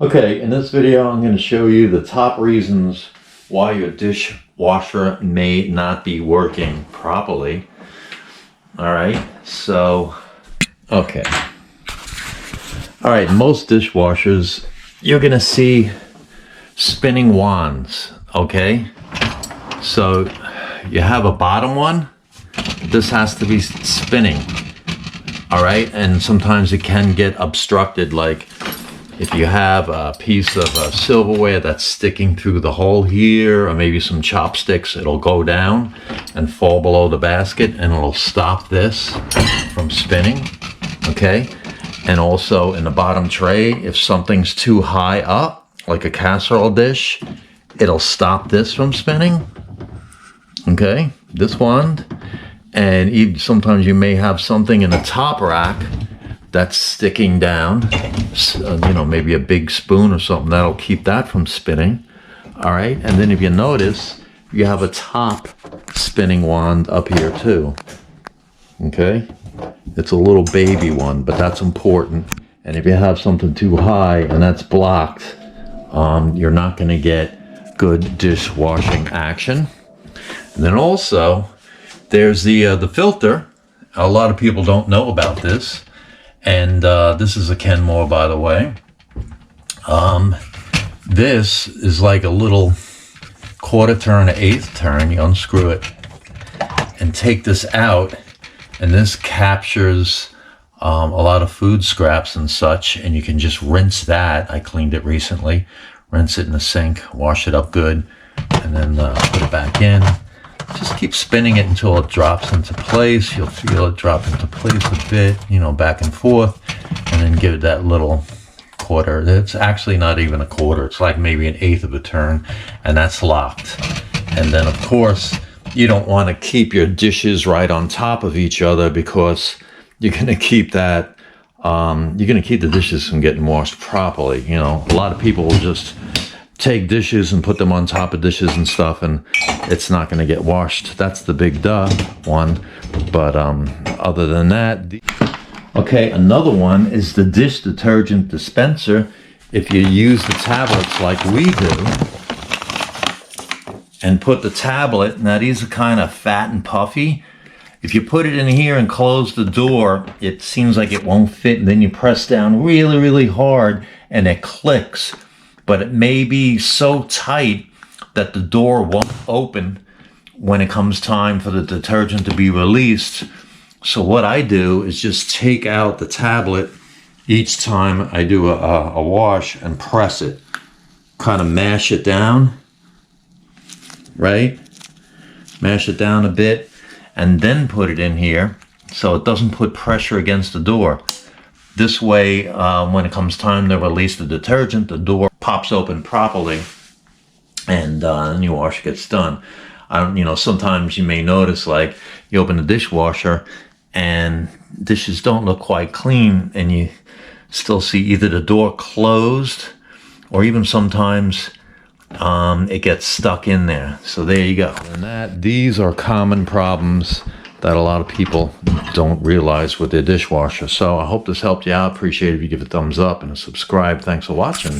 Okay, in this video I'm going to show you the top reasons why your dishwasher may not be working properly. Alright, so, okay. Alright, most dishwashers, you're going to see spinning wands, okay? So, you have a bottom one, this has to be spinning. Alright, and sometimes it can get obstructed, like if you have a piece of silverware that's sticking through the hole here, or maybe some chopsticks, it'll go down and fall below the basket and it'll stop this from spinning, okay? And also in the bottom tray, if something's too high up, like a casserole dish, it'll stop this from spinning, okay? This wand. And even sometimes you may have something in the top rack that's sticking down, you know, maybe a big spoon or something that'll keep that from spinning. All right, and then if you notice, you have a top spinning wand up here too. Okay, it's a little baby one, but that's important. And if you have something too high and that's blocked, you're not going to get good dishwashing action. And then also, there's the filter. A lot of people don't know about this. And this is a Kenmore, by the way. This is like a little quarter turn, eighth turn. You unscrew it and take this out, and this captures a lot of food scraps and such, and you can just rinse that. I cleaned it recently. Rinse it in the sink, wash it up good, and then put it back in. Just keep spinning it until it drops into place. You'll feel it drop into place a bit, you know, back and forth, and then give it that little quarter. It's actually not even a quarter. It's like maybe an eighth of a turn, and that's locked. And then, of course, you don't want to keep your dishes right on top of each other, because you're going to keep that, you're going to keep the dishes from getting washed properly. You know, a lot of people will just take dishes and put them on top of dishes and stuff, and it's not going to get washed. That's the big duh one. But other than that, okay, another one is the dish detergent dispenser. If you use the tablets like we do and put the tablet, now these are kind of fat and puffy. If you put it in here and close the door, it seems like it won't fit, and then you press down really, really hard and it clicks. But it may be so tight that the door won't open when it comes time for the detergent to be released. So what I do is just take out the tablet each time I do a wash and press it. Kind of mash it down, right? Mash it down a bit and then put it in here so it doesn't put pressure against the door. This way, when it comes time to release the detergent, the door pops open properly, and your wash gets done. You know, sometimes you may notice, like, you open the dishwasher and dishes don't look quite clean, and you still see either the door closed, or even sometimes it gets stuck in there. So there you go. And these are common problems that a lot of people don't realize with their dishwasher. So I hope this helped you out. Appreciate it if you give it a thumbs up and a subscribe. Thanks for watching.